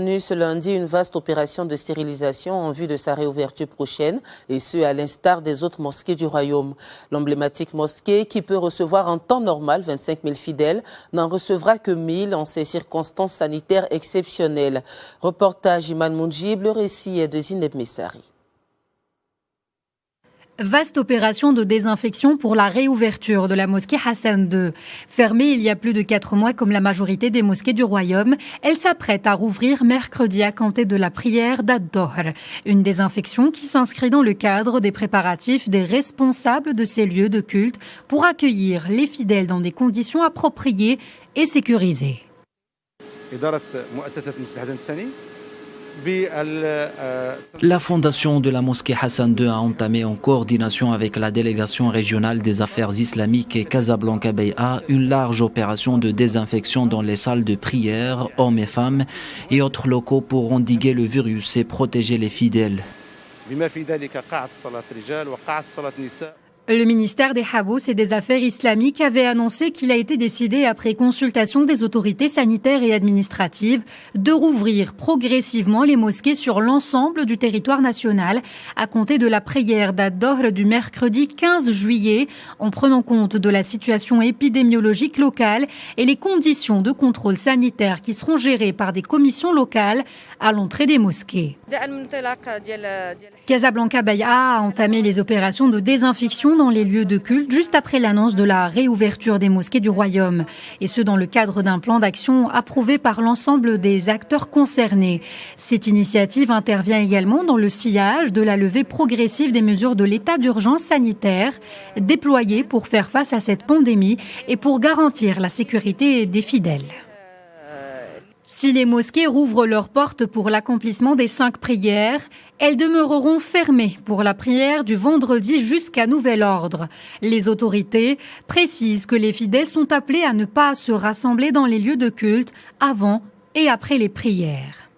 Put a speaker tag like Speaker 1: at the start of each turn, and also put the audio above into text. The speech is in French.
Speaker 1: Ce lundi, une vaste opération de stérilisation en vue de sa réouverture prochaine, et ce, à l'instar des autres mosquées du royaume. L'emblématique mosquée, qui peut recevoir en temps normal 25 000 fidèles, n'en recevra que 1 000 en ces circonstances sanitaires exceptionnelles. Reportage Iman Mounjib, le récit est de Zineb Messari.
Speaker 2: Vaste opération de désinfection pour la réouverture de la mosquée Hassan II. Fermée il y a plus de 4 mois comme la majorité des mosquées du royaume, elle s'apprête à rouvrir mercredi à compter de la prière d'Ad-Dohr. Une désinfection qui s'inscrit dans le cadre des préparatifs des responsables de ces lieux de culte pour accueillir les fidèles dans des conditions appropriées et sécurisées.
Speaker 3: La fondation de la mosquée Hassan II a entamé en coordination avec la délégation régionale des affaires islamiques et Casablanca Beya une large opération de désinfection dans les salles de prière, hommes et femmes et autres locaux pour endiguer le virus et protéger les fidèles.
Speaker 2: Le ministère des Habous et des Affaires islamiques avait annoncé qu'il a été décidé, après consultation des autorités sanitaires et administratives, de rouvrir progressivement les mosquées sur l'ensemble du territoire national à compter de la prière d'Ad-Dohr du mercredi 15 juillet, en prenant compte de la situation épidémiologique locale et les conditions de contrôle sanitaire qui seront gérées par des commissions locales à l'entrée des mosquées. Casablanca Beya a entamé les opérations de désinfection dans les lieux de culte juste après l'annonce de la réouverture des mosquées du royaume, et ce dans le cadre d'un plan d'action approuvé par l'ensemble des acteurs concernés. Cette initiative intervient également dans le sillage de la levée progressive des mesures de l'état d'urgence sanitaire déployées pour faire face à cette pandémie et pour garantir la sécurité des fidèles. Si les mosquées rouvrent leurs portes pour l'accomplissement des 5 prières, elles demeureront fermées pour la prière du vendredi jusqu'à nouvel ordre. Les autorités précisent que les fidèles sont appelés à ne pas se rassembler dans les lieux de culte avant et après les prières.